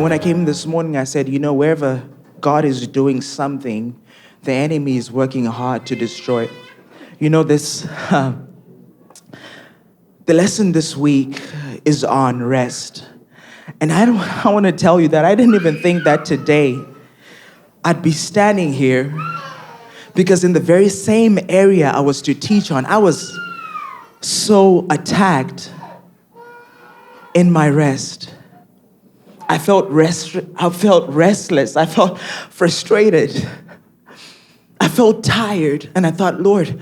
When I came this morning, I said, wherever God is doing something, the enemy is working hard to destroy it. This, the lesson this week is on rest. And I want to tell you that I didn't even think that today I'd be standing here, because in the very same area I was to teach on, I was so attacked in my rest. I felt restless. I felt frustrated. I felt tired. And I thought, Lord,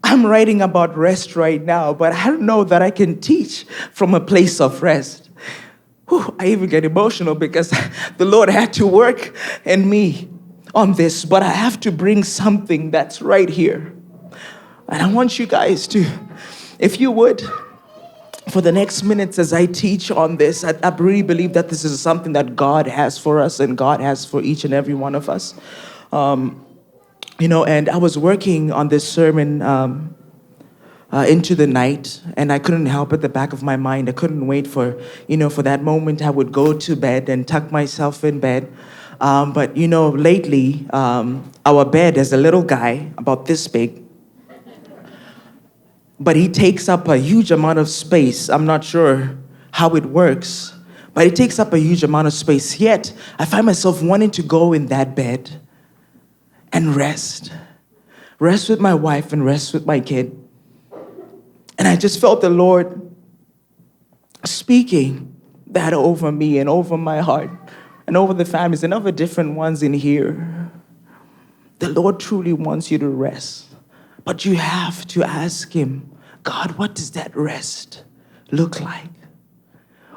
I'm writing about rest right now, but I don't know that I can teach from a place of rest. I even get emotional because the Lord had to work in me on this, but I have to bring something that's right here. And I want you guys to, if you would, for the next minutes as I teach on this, I really believe that this is something that God has for us and God has for each and every one of us. And I was working on this sermon into the night, and I couldn't help at the back of my mind. I couldn't wait for that moment I would go to bed and tuck myself in bed. But lately, our bed is a little guy about this big, but he takes up a huge amount of space. I'm not sure how it works, but it takes up a huge amount of space. Yet, I find myself wanting to go in that bed and rest. Rest with my wife and rest with my kid. And I just felt the Lord speaking that over me and over my heart and over the families and over different ones in here. The Lord truly wants you to rest. But you have to ask him, God, what does that rest look like?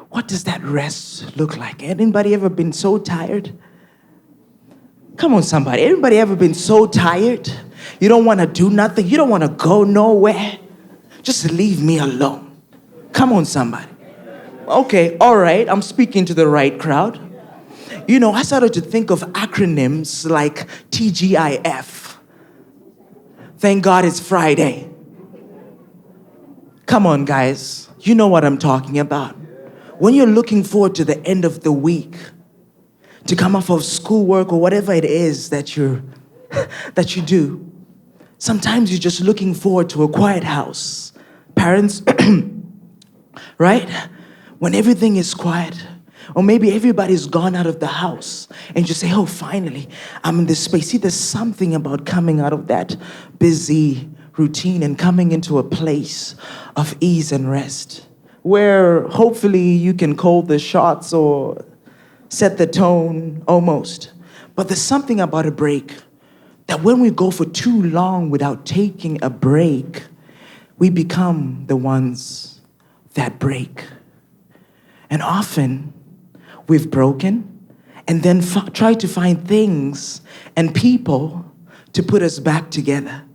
What does that rest look like? Anybody ever been so tired? Come on, somebody. Anybody ever been so tired? You don't want to do nothing. You don't want to go nowhere. Just leave me alone. Come on, somebody. Okay, all right. I'm speaking to the right crowd. I started to think of acronyms like TGIF. Thank God it's Friday. Come on, guys. You know what I'm talking about. When you're looking forward to the end of the week, to come off of schoolwork or whatever it is that you do, sometimes you're just looking forward to a quiet house. Parents, right? When everything is quiet, or maybe everybody's gone out of the house, and you say, oh, finally, I'm in this space. See, there's something about coming out of that busy routine and coming into a place of ease and rest, where hopefully you can call the shots or set the tone almost. But there's something about a break that when we go for too long without taking a break, we become the ones that break. And often we've broken and then try to find things and people to put us back together.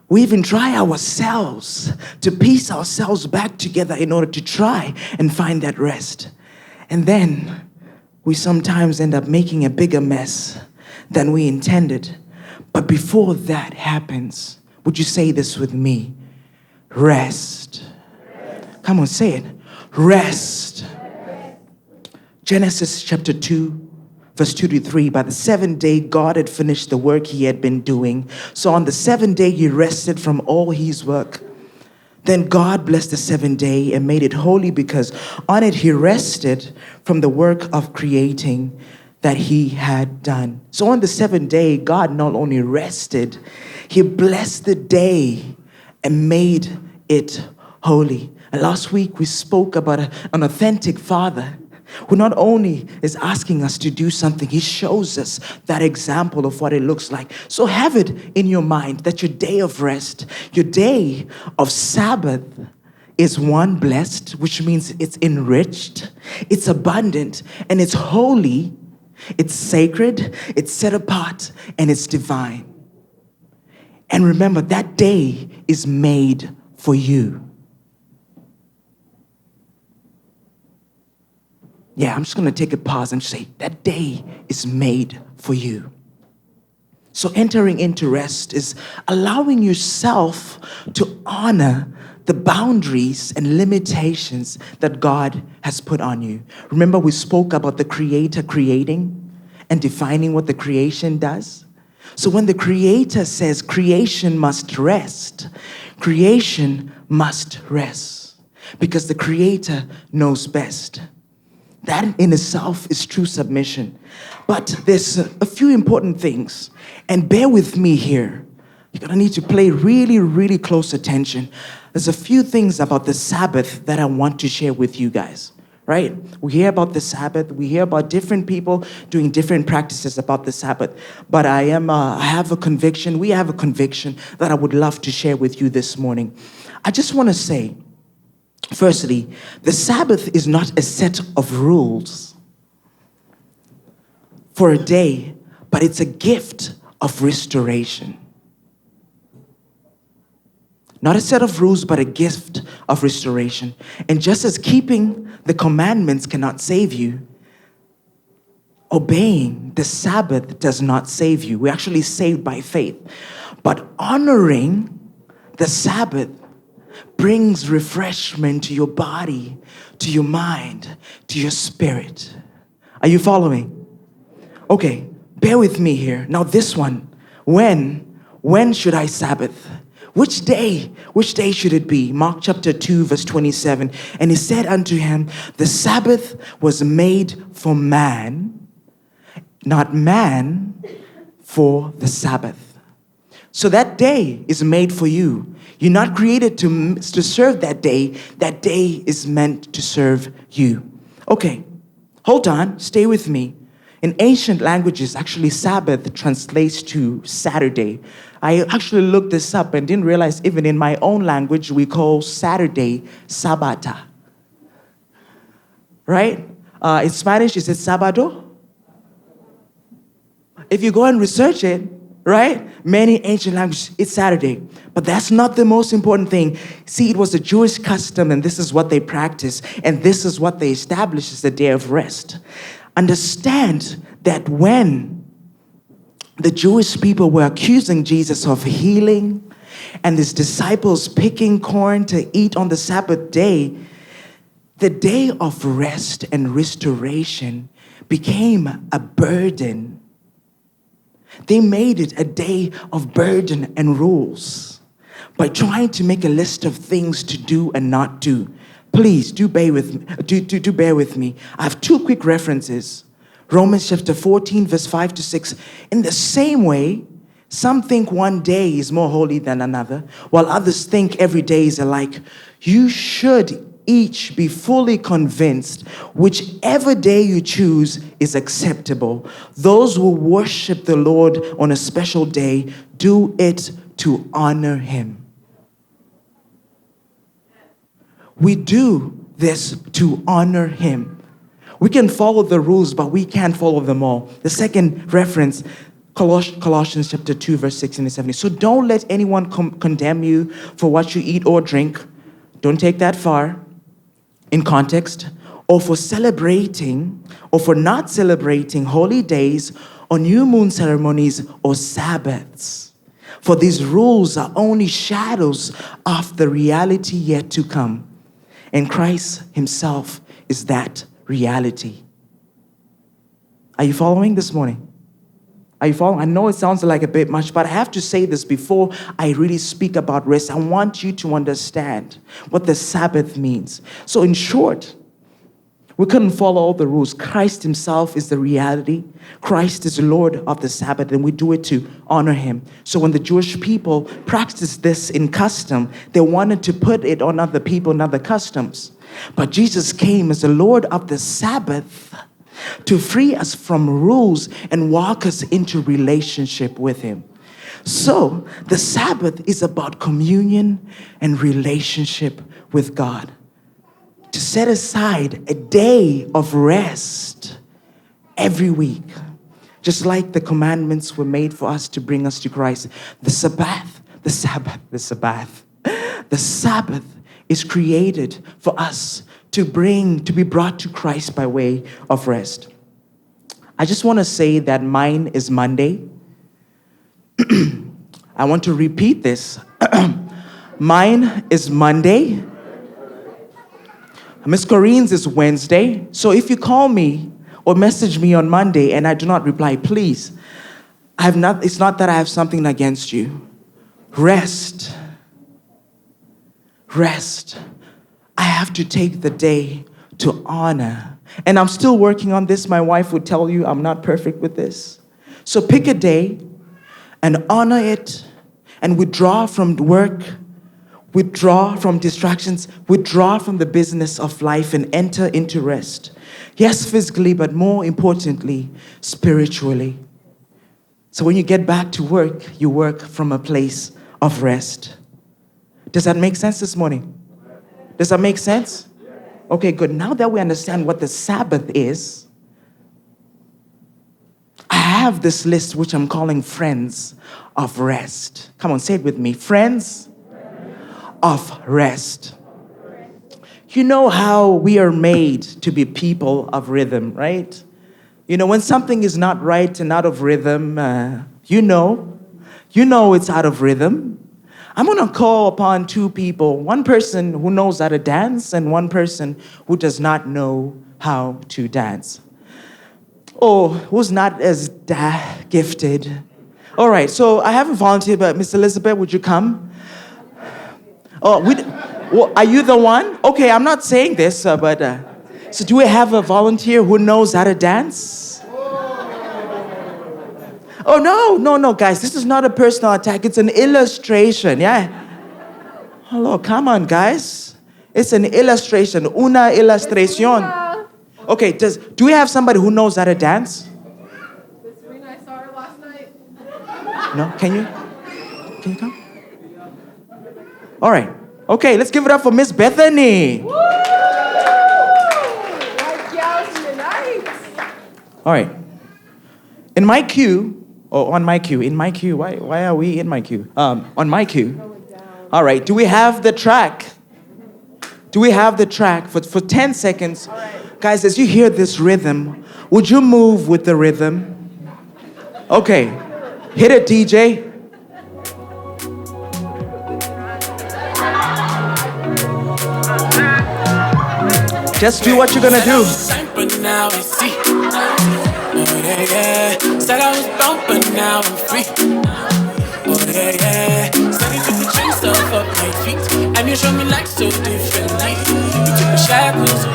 We even try ourselves to piece ourselves back together in order to try and find that rest. And then we sometimes end up making a bigger mess than we intended. But before that happens, would you say this with me? Rest. Come on, say it. Rest. Genesis chapter 2. Verse 2-3, by the seventh day, God had finished the work he had been doing. So on the seventh day, he rested from all his work. Then God blessed the seventh day and made it holy, because on it he rested from the work of creating that he had done. So on the seventh day, God not only rested, he blessed the day and made it holy. And last week, we spoke about an authentic father who not only is asking us to do something, he shows us that example of what it looks like. So have it in your mind that your day of rest, your day of Sabbath is one blessed, which means it's enriched, it's abundant, and it's holy, it's sacred, it's set apart, and it's divine. And remember, that day is made for you. Yeah, I'm just going to take a pause and say, that day is made for you. So entering into rest is allowing yourself to honor the boundaries and limitations that God has put on you. Remember, we spoke about the Creator creating and defining what the creation does? So when the Creator says creation must rest, creation must rest because the Creator knows best. That in itself is true submission. But there's a few important things, and bear with me here. You're gonna need to pay really, really close attention. There's a few things about the Sabbath that I want to share with you guys, right? We hear about the Sabbath. We hear about different people doing different practices about the Sabbath. But I have a conviction, we have a conviction that I would love to share with you this morning. I just want to say, firstly, the Sabbath is not a set of rules for a day, but it's a gift of restoration. Not a set of rules, but a gift of restoration. And just as keeping the commandments cannot save you, obeying the Sabbath does not save you. We're actually saved by faith. But honoring the Sabbath brings refreshment to your body, to your mind, to your spirit. Are you following? Okay, bear with me here. Now this one, when should I Sabbath? Which day should it be? Mark chapter 2, verse 27. And he said unto him, the Sabbath was made for man, not man for the Sabbath. So that day is made for you. You're not created to serve that day. That day is meant to serve you. Okay, hold on, stay with me. In ancient languages, actually Sabbath translates to Saturday. I actually looked this up and didn't realize even in my own language, we call Saturday Sabata. Right? In Spanish, is it Sabado? If you go and research it, right? Many ancient languages, it's Saturday. But that's not the most important thing. See, it was a Jewish custom, and this is what they practice, and this is what they established as the day of rest. Understand that when the Jewish people were accusing Jesus of healing and his disciples picking corn to eat on the Sabbath day, the day of rest and restoration became a burden. They made it a day of burden and rules by trying to make a list of things to do and not do. Please do bear with me. I have two quick references. Romans chapter 14, verse 5 to 6. In the same way, some think one day is more holy than another, while others think every day is alike. You should each be fully convinced whichever day you choose is acceptable. Those who worship the Lord on a special day do it to honor him. We do this to honor him. We can follow the rules, but we can't follow them all. The second reference, Colossians chapter 2, verse 16 and 17. So don't let anyone condemn you for what you eat or drink. Don't take that far in context. Or for celebrating, or for not celebrating holy days or new moon ceremonies or Sabbaths. For these rules are only shadows of the reality yet to come. And Christ himself is that reality. Are you following this morning? Are you following? I know it sounds like a bit much, but I have to say this before I really speak about rest. I want you to understand what the Sabbath means. So in short, we couldn't follow all the rules. Christ himself is the reality. Christ is the Lord of the Sabbath, and we do it to honor him. So when the Jewish people practiced this in custom, they wanted to put it on other people and other customs. But Jesus came as the Lord of the Sabbath to free us from rules and walk us into relationship with him. So the Sabbath is about communion and relationship with God. To set aside a day of rest every week, just like the commandments were made for us to bring us to Christ. The Sabbath is created for us to be brought to Christ by way of rest. I just want to say that mine is Monday. I want to repeat this. Mine is Monday. Miss Corinne's is Wednesday. So if you call me or message me on Monday and I do not reply, please, it's not that I have something against you. Rest. Rest. I have to take the day to honor. And I'm still working on this. My wife would tell you I'm not perfect with this. So pick a day and honor it and withdraw from work, withdraw from distractions, withdraw from the business of life and enter into rest. Yes, physically, but more importantly, spiritually. So when you get back to work, you work from a place of rest. Does that make sense this morning? Does that make sense? Okay, good. Now that we understand what the Sabbath is, I have this list which I'm calling Friends of Rest. Come on, say it with me. Friends of Rest. You know how we are made to be people of rhythm, right? You know, when something is not right and out of rhythm, you know it's out of rhythm. I'm going to call upon two people, one person who knows how to dance and one person who does not know how to dance. Or who's not as gifted. All right, so I haven't volunteered, but Miss Elizabeth, would you come? Oh, are you the one? Okay, I'm not saying this, but so do we have a volunteer who knows how to dance? Oh, no, guys. This is not a personal attack. It's an illustration, yeah? Hello, come on, guys. It's an illustration. Una ilustración. Okay, do we have somebody who knows how to dance? Serena, I saw her last night. No? Can you come? All right. Okay, let's give it up for Miss Bethany. Woo! Like gals tonight. All right. In my cue, on my cue, why are we in my cue? On my cue. All right, do we have the track? Do we have the track for 10 seconds? All right. Guys, as you hear this rhythm, would you move with the rhythm? Okay, hit it, DJ. Just do what you're gonna do. But now I see. Oh yeah. Said I was bound, but now I'm free. Oh yeah. Said you took the chains off of my feet, and you showed me life so differently. You took the shackles away.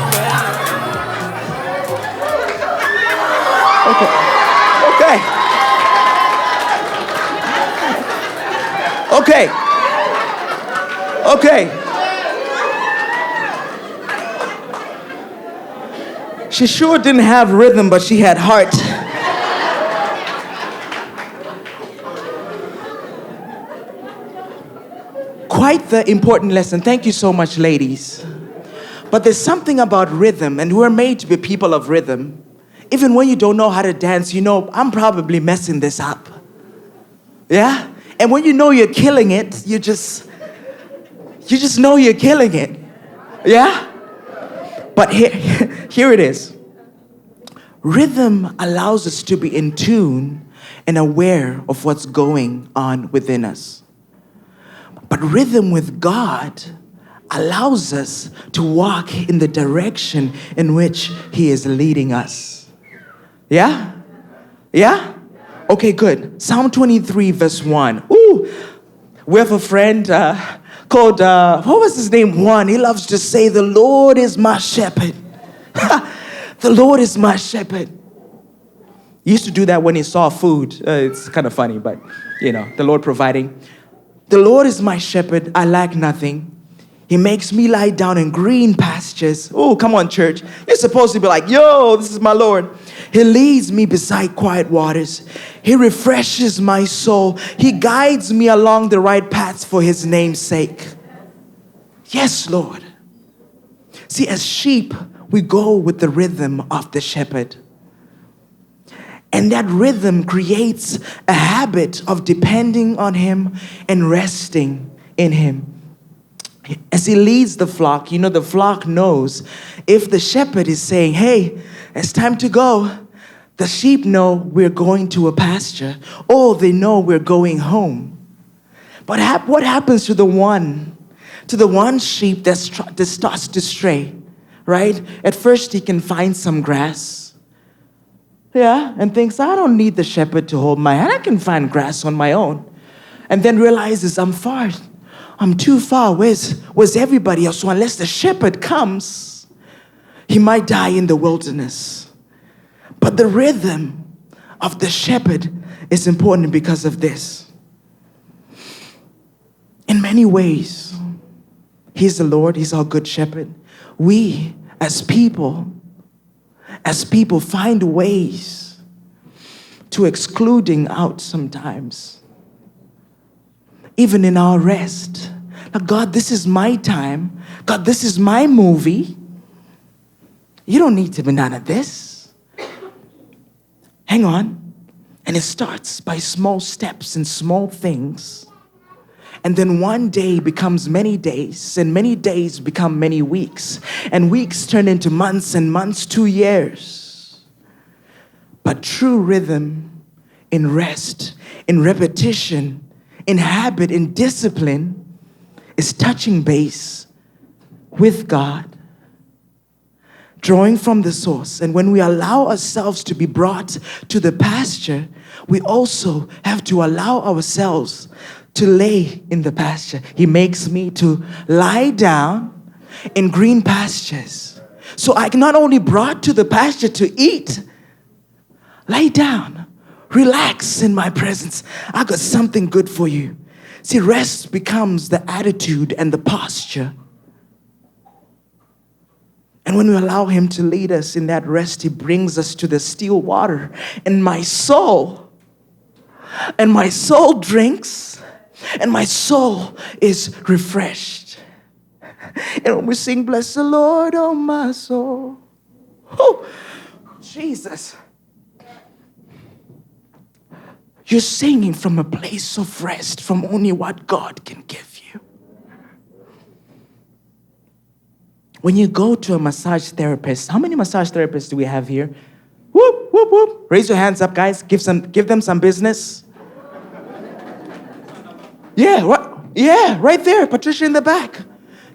Okay. She sure didn't have rhythm, but she had heart. Quite the important lesson. Thank you so much, ladies. But there's something about rhythm, and we're made to be people of rhythm. Even when you don't know how to dance, you know, I'm probably messing this up. Yeah? And when you know you're killing it, you just know you're killing it. Yeah? But here it is. Rhythm allows us to be in tune and aware of what's going on within us. But rhythm with God allows us to walk in the direction in which He is leading us. Yeah? Yeah? Okay, good. Psalm 23, verse 1. Ooh, we have a friend called, what was his name? Juan. He loves to say, the Lord is my shepherd. The Lord is my shepherd. He used to do that when he saw food. It's kind of funny, but, you know, the Lord providing. The Lord is my shepherd. I lack nothing. He makes me lie down in green pastures. Oh, come on, church. You're supposed to be like, yo, this is my Lord. He leads me beside quiet waters. He refreshes my soul. He guides me along the right paths for His name's sake. Yes, Lord. See, as sheep, we go with the rhythm of the shepherd. And that rhythm creates a habit of depending on Him and resting in Him. As He leads the flock, you know, the flock knows if the shepherd is saying, hey, it's time to go, The sheep know we're going to a pasture, or they know we're going home. But what happens to the one sheep that starts to stray, right? At first he can find some grass, yeah, and thinks, I don't need the shepherd to hold my hand. I can find grass on my own. And then realizes, I'm too far. Where's everybody else? So unless the shepherd comes, he might die in the wilderness. But the rhythm of the shepherd is important because of this. In many ways, he's the Lord, he's our good shepherd. We, as people, find ways to excluding out sometimes. Even in our rest. Like, God, this is my time. God, this is my movie. You don't need to be none of this. Hang on. And it starts by small steps and small things. And then one day becomes many days, and many days become many weeks. And weeks turn into months, and months 2 years. But true rhythm in rest, in repetition, in habit, in discipline, is touching base with God. Drawing from the source. And when we allow ourselves to be brought to the pasture, we also have to allow ourselves to lay in the pasture. He makes me to lie down in green pastures. So I not only brought to the pasture to eat, lay down, relax in my presence. I got something good for you. See, rest becomes the attitude and the posture. And when we allow him to lead us in that rest, he brings us to the still water. And my soul drinks, and my soul is refreshed. And when we sing, bless the Lord, oh my soul. Oh, Jesus. You're singing from a place of rest, from only what God can give you. When you go to a massage therapist, how many massage therapists do we have here? Whoop, whoop, whoop. Raise your hands up, guys. Give them some business. Yeah, right there. Patricia in the back.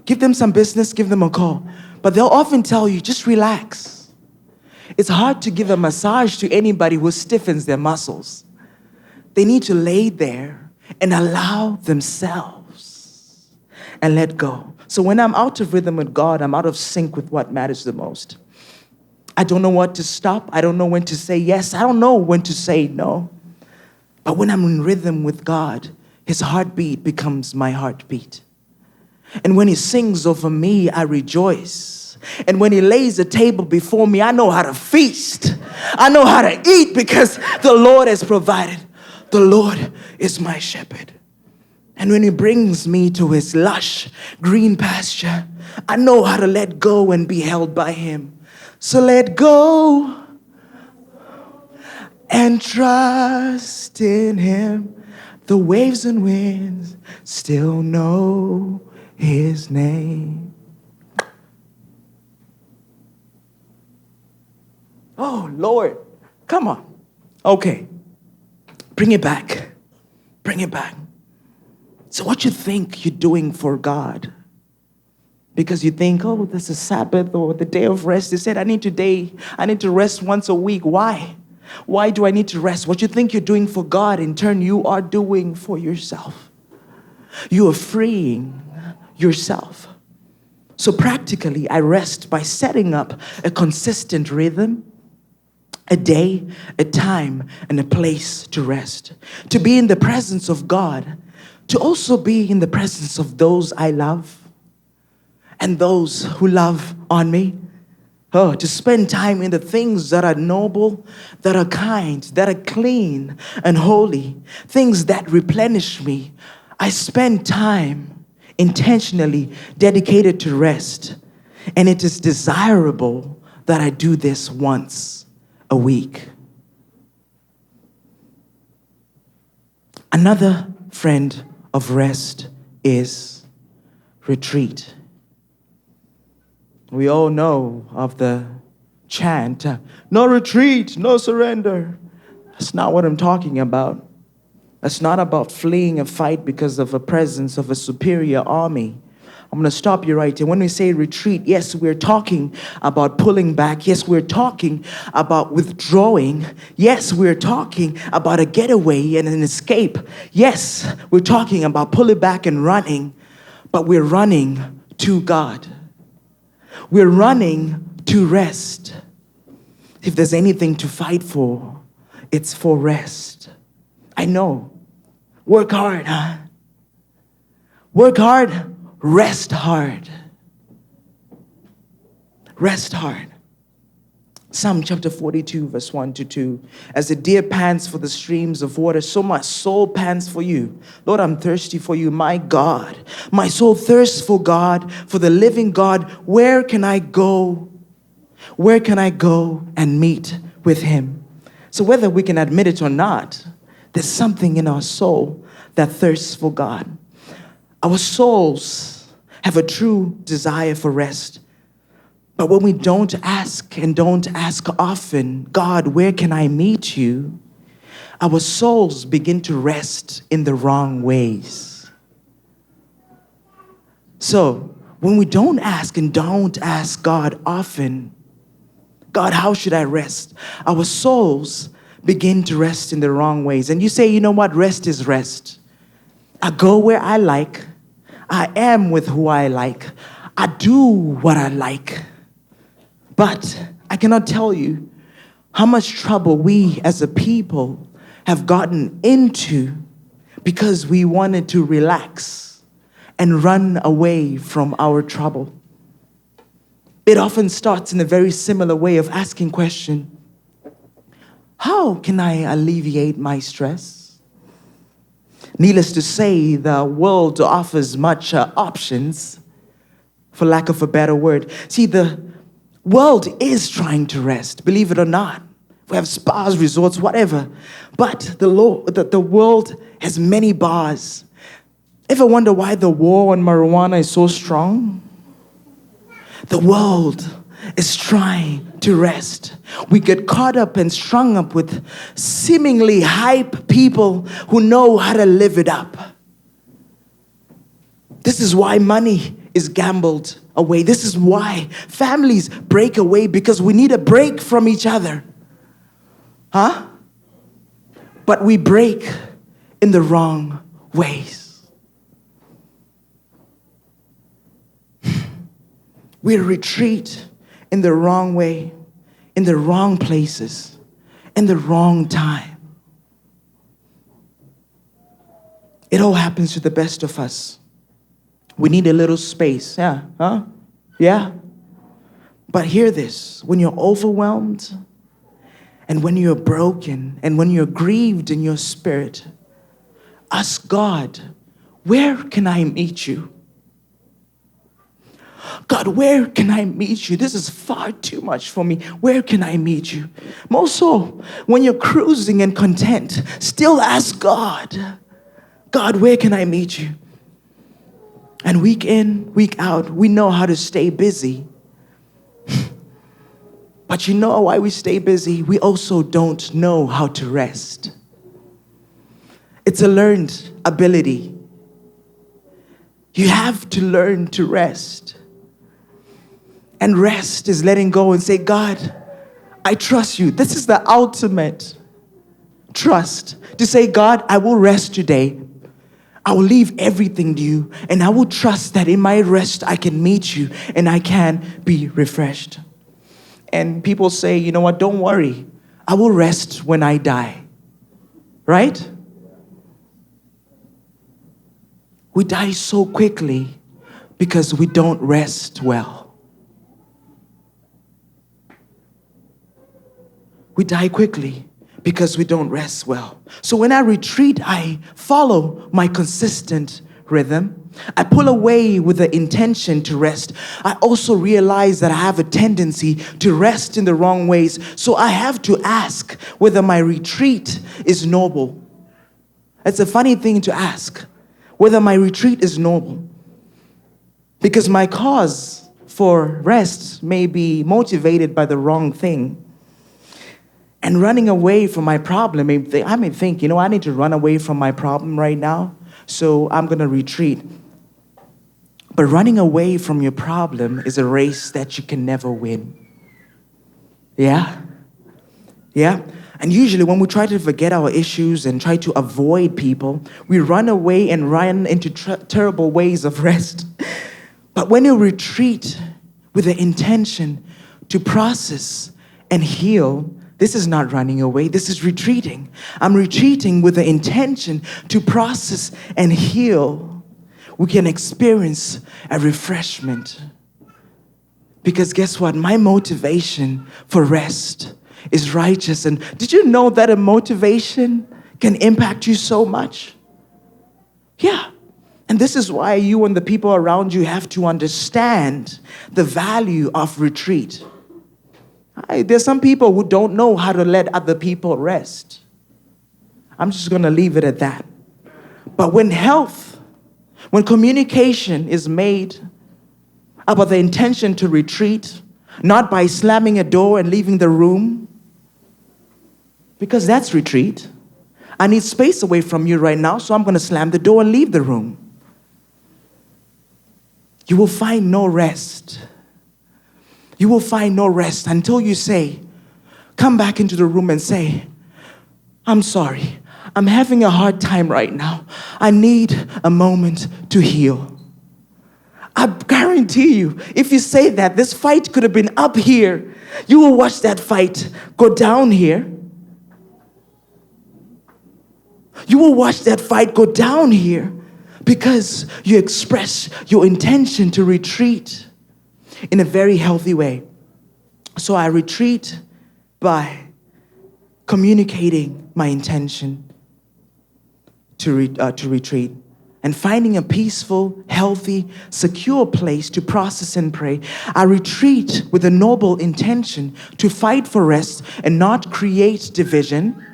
Give them some business, give them a call. But they'll often tell you, just relax. It's hard to give a massage to anybody who stiffens their muscles. They need to lay there and allow themselves and let go. So when I'm out of rhythm with God, I'm out of sync with what matters the most. I don't know what to stop. I don't know when to say yes. I don't know when to say no. But when I'm in rhythm with God, his heartbeat becomes my heartbeat. And when he sings over me, I rejoice. And when he lays a table before me, I know how to feast. I know how to eat because the Lord has provided. The Lord is my shepherd. And when he brings me to his lush green pasture, I know how to let go and be held by him. So let go and trust in him. The waves and winds still know his name. Oh, Lord. Come on. Okay. Bring it back. Bring it back. So what you think you're doing for God? Because you think, oh, this is Sabbath or the day of rest. They said, I need to rest once a week. Why? Why do I need to rest? What you think you're doing for God, in turn, you are doing for yourself. You are freeing yourself. So practically, I rest by setting up a consistent rhythm, a day, a time, and a place to rest. To be in the presence of God. To also be in the presence of those I love and those who love on me. Oh, to spend time in the things that are noble, that are kind, that are clean and holy, things that replenish me. I spend time intentionally dedicated to rest, and it is desirable that I do this once a week. Another friend of rest is retreat. We all know of the chant, no retreat, no surrender. That's not what I'm talking about. That's not about fleeing a fight because of a presence of a superior army. I'm going to stop you right here. When we say retreat, yes, we're talking about pulling back. Yes, we're talking about withdrawing. Yes, we're talking about a getaway and an escape. Yes, we're talking about pulling back and running, but we're running to God. We're running to rest. If there's anything to fight for, it's for rest. I know. Work hard, huh? Work hard. Rest hard. Rest hard. Psalm chapter 42, verse 1 to 2. As the deer pants for the streams of water, so my soul pants for you. Lord, I'm thirsty for you, my God. My soul thirsts for God, for the living God. Where can I go? Where can I go and meet with him? So whether we can admit it or not, there's something in our soul that thirsts for God. Our souls have a true desire for rest. But when we don't ask and don't ask often, God, where can I meet you? Our souls begin to rest in the wrong ways. So when we don't ask and don't ask God often, God, how should I rest? Our souls begin to rest in the wrong ways. And you say, you know what? Rest is rest. I go where I like. I am with who I like. I do what I like. But I cannot tell you how much trouble we as a people have gotten into because we wanted to relax and run away from our trouble. It often starts in a very similar way of asking question, how can I alleviate my stress? Needless to say, the world offers much options, for lack of a better word. See, the world is trying to rest, believe it or not. We have spas, resorts, whatever. But the world has many bars. Ever wonder why the war on marijuana is so strong? The world is trying to rest. We get caught up and strung up with seemingly hype people who know how to live it up. This is why money is gambled away. This is why families break away, because we need a break from each other. Huh? But we break in the wrong ways. We retreat in the wrong way, in the wrong places, in the wrong time. It all happens to the best of us. We need a little space. Yeah, huh? Yeah. But hear this, when you're overwhelmed and when you're broken and when you're grieved in your spirit, ask God, where can I meet you? God, where can I meet you? This is far too much for me. Where can I meet you? More so, when you're cruising and content, still ask God, God, where can I meet you? And week in, week out, we know how to stay busy. But you know why we stay busy? We also don't know how to rest. It's a learned ability. You have to learn to rest. And rest is letting go and say, God, I trust you. This is the ultimate trust. To say, God, I will rest today. I will leave everything to you. And I will trust that in my rest, I can meet you and I can be refreshed. And people say, you know what, don't worry. I will rest when I die. Right? We die so quickly because we don't rest well. We die quickly because we don't rest well. So when I retreat, I follow my consistent rhythm. I pull away with the intention to rest. I also realize that I have a tendency to rest in the wrong ways. So I have to ask whether my retreat is noble. It's a funny thing to ask, whether my retreat is noble. Because my cause for rest may be motivated by the wrong thing. And running away from my problem, I may think, I need to run away from my problem right now, so I'm going to retreat. But running away from your problem is a race that you can never win. Yeah? Yeah? And usually when we try to forget our issues and try to avoid people, we run away and run into terrible ways of rest. But when you retreat with the intention to process and heal, this is not running away, this is retreating. I'm retreating with the intention to process and heal. We can experience a refreshment. Because guess what? My motivation for rest is righteous. And did you know that a motivation can impact you so much? Yeah. And this is why you and the people around you have to understand the value of retreat. There's some people who don't know how to let other people rest. I'm just going to leave it at that. But when communication is made about the intention to retreat, not by slamming a door and leaving the room, because that's retreat. I need space away from you right now, so I'm going to slam the door and leave the room. You will find no rest. You will find no rest until you come back into the room and say, I'm sorry. I'm having a hard time right now. I need a moment to heal. I guarantee you, if you say that, this fight could have been up here. You will watch that fight go down here. You will watch that fight go down here because you express your intention to retreat in a very healthy way. So I retreat by communicating my intention to retreat and finding a peaceful, healthy, secure place to process and pray. I retreat with a noble intention to fight for rest and not create division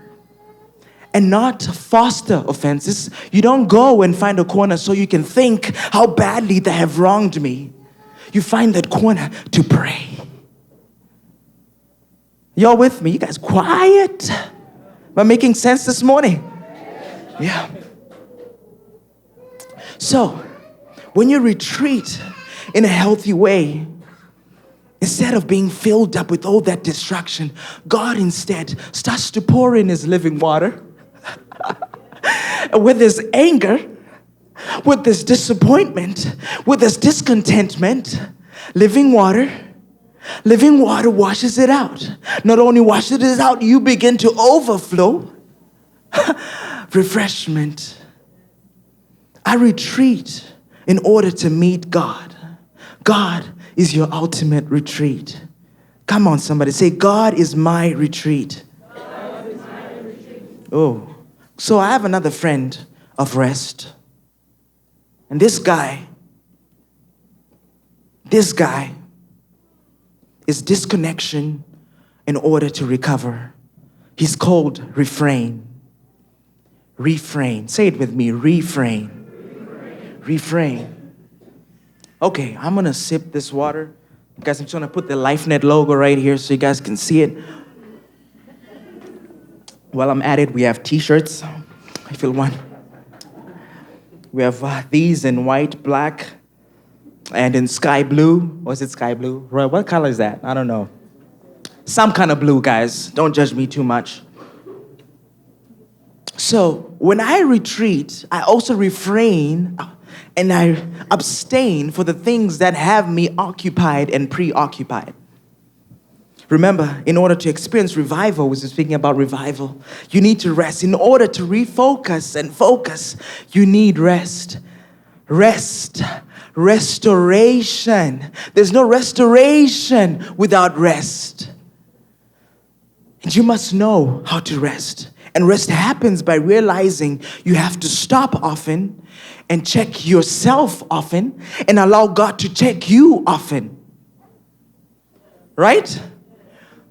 and not foster offenses. You don't go and find a corner so you can think how badly they have wronged me. You find that corner to pray. Y'all with me? You guys quiet? Am I making sense this morning? Yeah. So, when you retreat in a healthy way, instead of being filled up with all that distraction, God instead starts to pour in His living water. With His anger, with this disappointment, with this discontentment, living water washes it out. Not only washes it out, you begin to overflow refreshment. I retreat in order to meet God. God is your ultimate retreat. Come on, somebody say, God is my retreat. God is my retreat. Oh, so I have another friend of rest. And this guy is disconnection in order to recover. He's called refrain. Refrain. Say it with me, refrain. Refrain. Okay, I'm gonna sip this water. Guys, I'm just gonna put the LifeNet logo right here so you guys can see it. While I'm at it, we have t-shirts, if you want. We have these in white, black, and in sky blue. Or is it sky blue? Right, what color is that? I don't know. Some kind of blue, guys. Don't judge me too much. So, when I retreat, I also refrain and I abstain for the things that have me occupied and preoccupied. Remember, in order to experience revival, we're speaking about revival, you need to rest. In order to refocus and focus, you need rest. Rest. Restoration. There's no restoration without rest. And you must know how to rest. And rest happens by realizing you have to stop often and check yourself often and allow God to check you often. Right?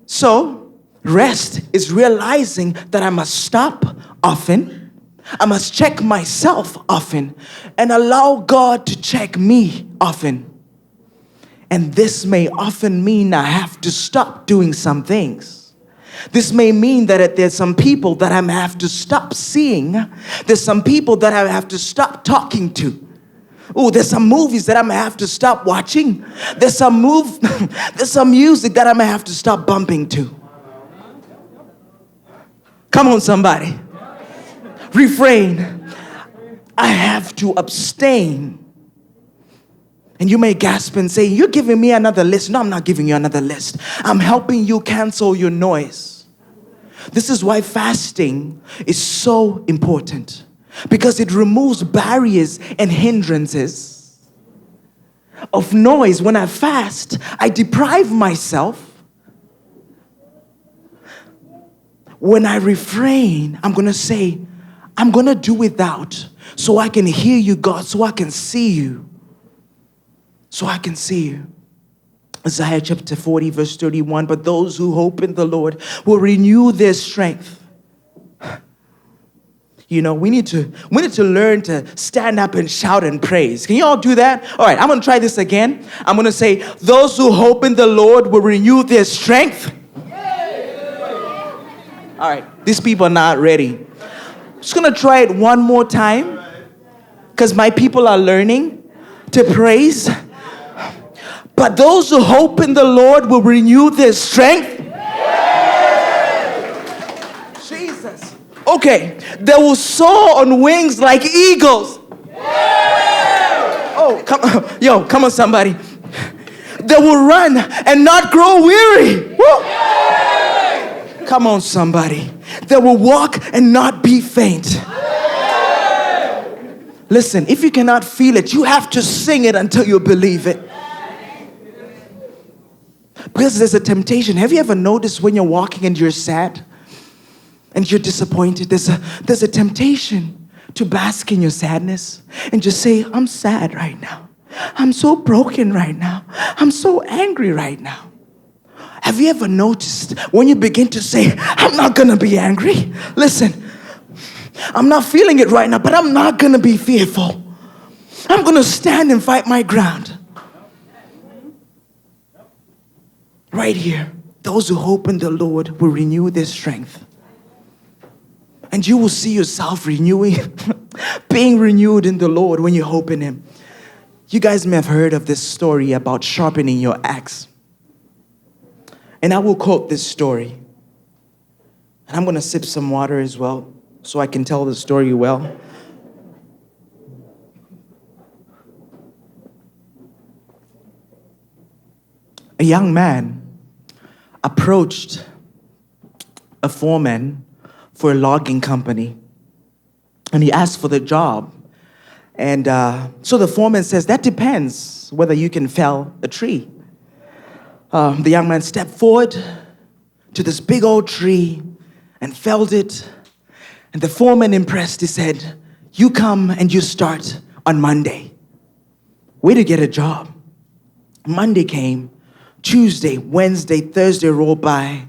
So, rest is realizing that I must stop often, I must check myself often, and allow God to check me often. And this may often mean I have to stop doing some things. This may mean that there's some people that I have to stop seeing. There's some people that I have to stop talking to. Oh, there's some movies that I'm gonna have to stop watching. There's some music that I'm gonna have to stop bumping to. Come on, somebody. Refrain. I have to abstain. And you may gasp and say, you're giving me another list. No, I'm not giving you another list. I'm helping you cancel your noise. This is why fasting is so important. Because it removes barriers and hindrances of noise. When I fast, I deprive myself. When I refrain, I'm going to say, I'm going to do without so I can hear you, God, so I can see you. So I can see you. Isaiah chapter 40 verse 31, but those who hope in the Lord will renew their strength. You know, we need to learn to stand up and shout and praise. Can you all do that? All right, I'm going to try this again. I'm going to say, those who hope in the Lord will renew their strength. All right, these people are not ready. I'm just going to try it one more time because my people are learning to praise. But those who hope in the Lord will renew their strength. Jesus. Okay. They will soar on wings like eagles. Oh, come on, somebody. They will run and not grow weary. Woo. Come on, somebody. They will walk and not be faint. Listen, if you cannot feel it, you have to sing it until you believe it. Because there's a temptation. Have you ever noticed when you're walking and you're sad and you're disappointed? There's a temptation to bask in your sadness and just say, I'm sad right now. I'm so broken right now. I'm so angry right now. Have you ever noticed when you begin to say, I'm not going to be angry? Listen, I'm not feeling it right now, but I'm not going to be fearful. I'm going to stand and fight my ground. Right here, those who hope in the Lord will renew their strength. And you will see yourself renewing, being renewed in the Lord when you hope in Him. You guys may have heard of this story about sharpening your axe. And I will quote this story. And I'm going to sip some water as well so I can tell the story well. A young man approached a foreman for a logging company, and he asked for the job. And so the foreman says, that depends whether you can fell a tree. The young man stepped forward to this big old tree and felled it. And the foreman, impressed, he said, you come and you start on Monday. Way to get a job. Monday came. Tuesday, Wednesday, Thursday rolled by.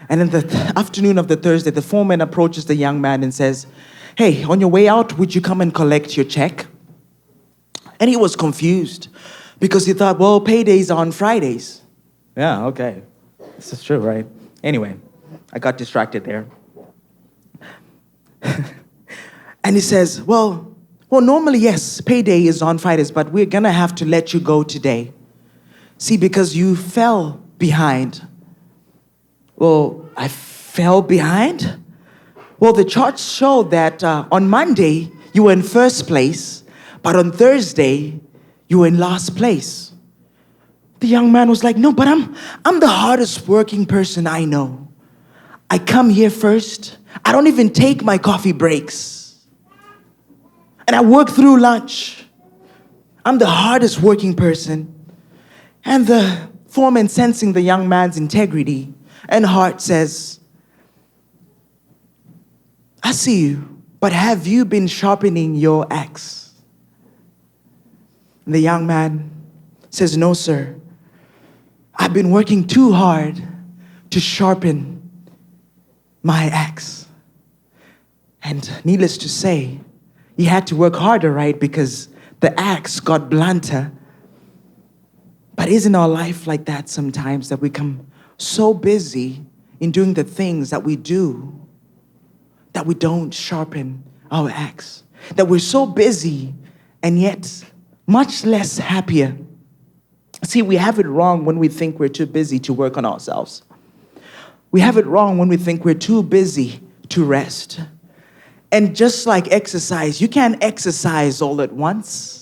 And in the afternoon of the Thursday, the foreman approaches the young man and says, hey, on your way out, would you come and collect your check? And he was confused because he thought, well, payday's on Fridays. Yeah, okay. This is true, right? Anyway, I got distracted there. And he says, well, normally, yes, payday is on Fridays, but we're going to have to let you go today. See, because you fell behind. Well, I fell behind? Well, the charts show that on Monday, you were in first place, but on Thursday, you were in last place. The young man was like, no, but I'm the hardest working person I know. I come here first. I don't even take my coffee breaks. And I work through lunch. I'm the hardest working person. And the foreman, sensing the young man's integrity and heart, says, I see you, but have you been sharpening your axe? And the young man says, no, sir. I've been working too hard to sharpen my axe. And needless to say, he had to work harder, right? Because the axe got blunter. But But isn't our life like that sometimes, that we become so busy in doing the things that we do that we don't sharpen our axe? That we're so busy and yet much less happier. See, we have it wrong when we think we're too busy to work on ourselves. We have it wrong when we think we're too busy to rest. And just like exercise, you can't exercise all at once.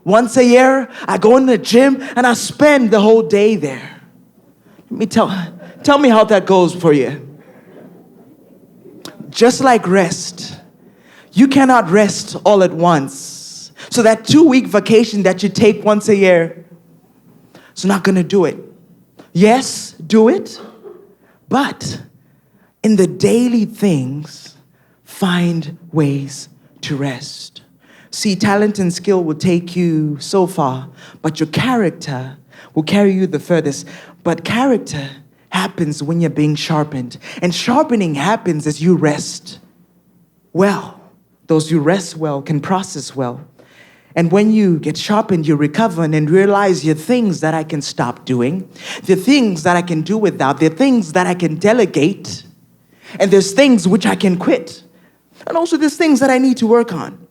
Once a year, I go in the gym and I spend the whole day there. Let me tell me how that goes for you. Just like rest, you cannot rest all at once. So that 2-week vacation that you take once a year, it's not going to do it. Yes, do it, but in the daily things, find ways to rest. See, talent and skill will take you so far, but your character will carry you the furthest. But character happens when you're being sharpened. And sharpening happens as you rest well. Those who rest well can process well. And when you get sharpened, you recover and realize there are things that I can stop doing. There are things that I can do without. There are things that I can delegate. And there's things which I can quit. And also there's things that I need to work on.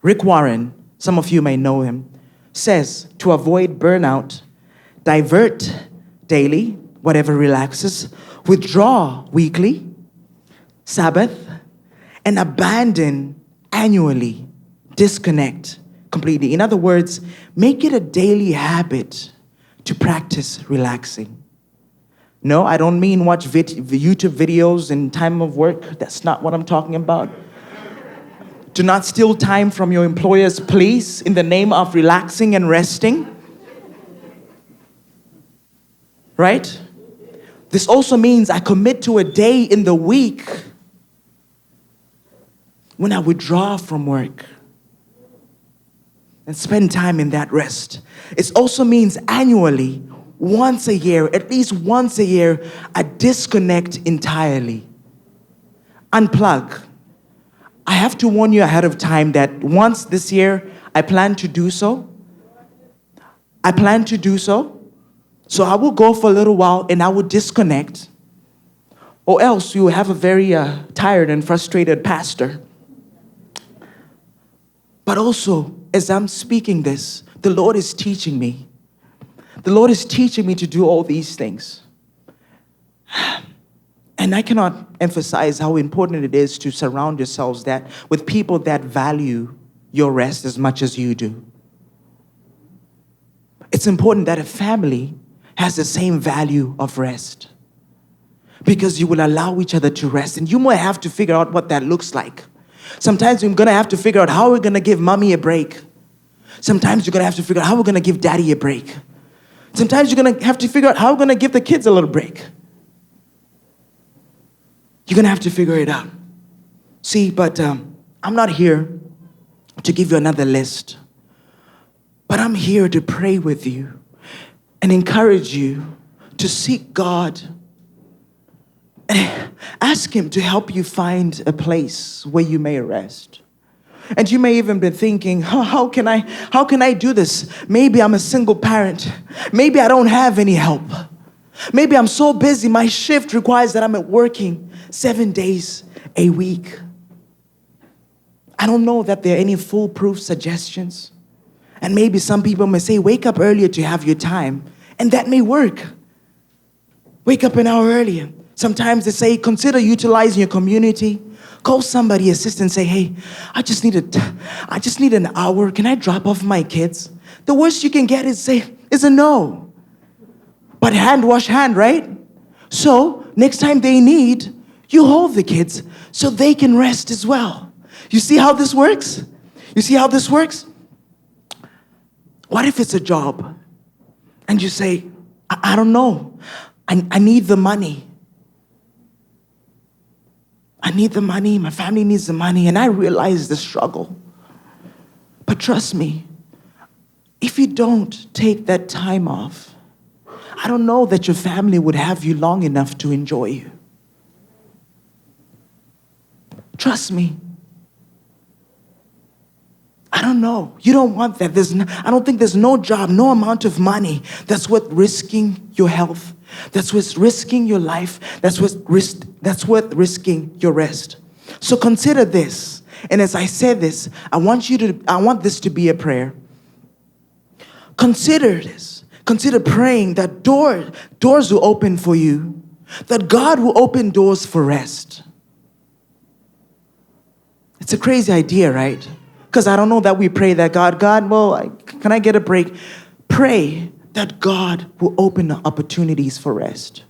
Rick Warren, some of you may know him, says to avoid burnout, divert daily, whatever relaxes, withdraw weekly, Sabbath, and abandon annually, disconnect completely. In other words, make it a daily habit to practice relaxing. No, I don't mean watch YouTube videos in time of work. That's not what I'm talking about. Do not steal time from your employers, please, in the name of relaxing and resting. Right? This also means I commit to a day in the week when I withdraw from work and spend time in that rest. It also means annually, once a year, at least once a year, I disconnect entirely. Unplug. I have to warn you ahead of time that once this year, I plan to do so. So I will go for a little while and I will disconnect. Or else you will have a very tired and frustrated pastor. But also, as I'm speaking this, the Lord is teaching me. The Lord is teaching me to do all these things. And I cannot emphasize how important it is to surround yourselves with people that value your rest as much as you do. It's important that a family has the same value of rest, because you will allow each other to rest. And you might have to figure out what that looks like. Sometimes we're going to have to figure out how we're going to give mommy a break. Sometimes you're going to have to figure out how we're going to give daddy a break. Sometimes you're going to have to figure out how we're going to give the kids a little break. You're going to have to figure it out. See, but I'm not here to give you another list. But I'm here to pray with you and encourage you to seek God and ask Him to help you find a place where you may rest. And you may even be thinking, how can I do this? Maybe I'm a single parent. Maybe I don't have any help. Maybe I'm so busy, my shift requires that I'm working 7 days a week. I don't know that there are any foolproof suggestions. And maybe some people may say, wake up earlier to have your time. And that may work. Wake up an hour earlier. Sometimes they say, consider utilizing your community. Call somebody, assistant, say, hey, I just need an hour. Can I drop off my kids? The worst you can get is a no. But hand wash hand, right? So next time they need, you hold the kids so they can rest as well. You see how this works? What if it's a job? And you say, I don't know. I need the money. I need the money. My family needs the money. And I realize the struggle. But trust me, if you don't take that time off, I don't know that your family would have you long enough to enjoy you. Trust me. I I don't know. You don't want that. I don't think there's no job, no amount of money that's worth risking your health. That's worth risking your life. That's worth risking your rest. So consider this. And as I say this, I want this to be a prayer. Consider this. Consider praying that doors will open for you. That God will open doors for rest. It's a crazy idea, right? Because I don't know that we pray that can I get a break? Pray that God will open opportunities for rest.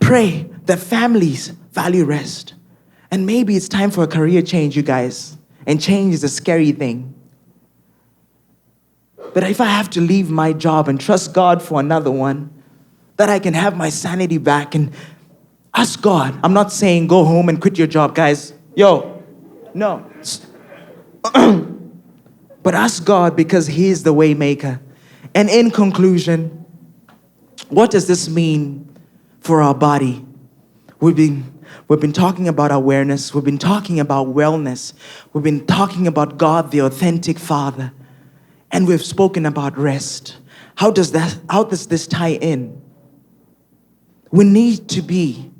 Pray that families value rest. And maybe it's time for a career change, you guys. And change is a scary thing. But if I have to leave my job and trust God for another one, that I can have my sanity back and ask God. I'm not saying go home and quit your job, guys. No. But ask God because He is the way maker. And in conclusion, what does this mean for our body? We've been talking about awareness. We've been talking about wellness. We've been talking about God, the authentic Father. And we've spoken about rest. How does this tie in? We need to be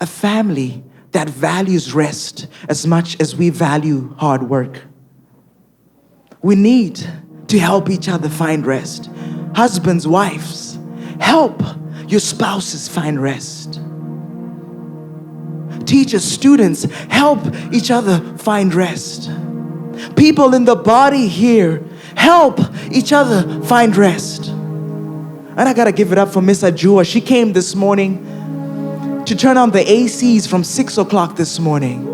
a family that values rest as much as we value hard work. We need to help each other find rest. Husbands, wives, help your spouses find rest. Teachers, students, help each other find rest. People in the body here, help each other find rest. And I gotta give it up for Miss A.W.A.R.E. She came this morning to turn on the ACs from 6 o'clock this morning.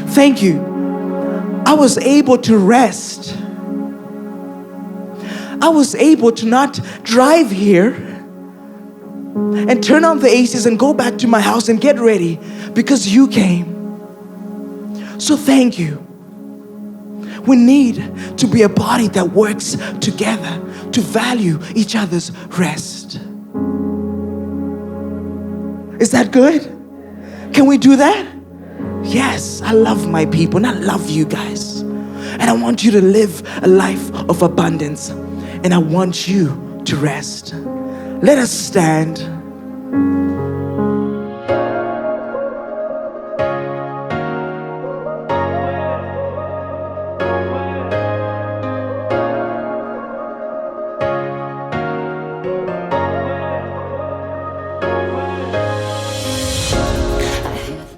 Thank you. I was able to rest. I was able to not drive here and turn on the ACs and go back to my house and get ready because you came. So thank you. We need to be a body that works together to value each other's rest. Is that good? Can we do that? Yes, I love my people and I love you guys. And I want you to live a life of abundance. And I want you to rest. Let us stand.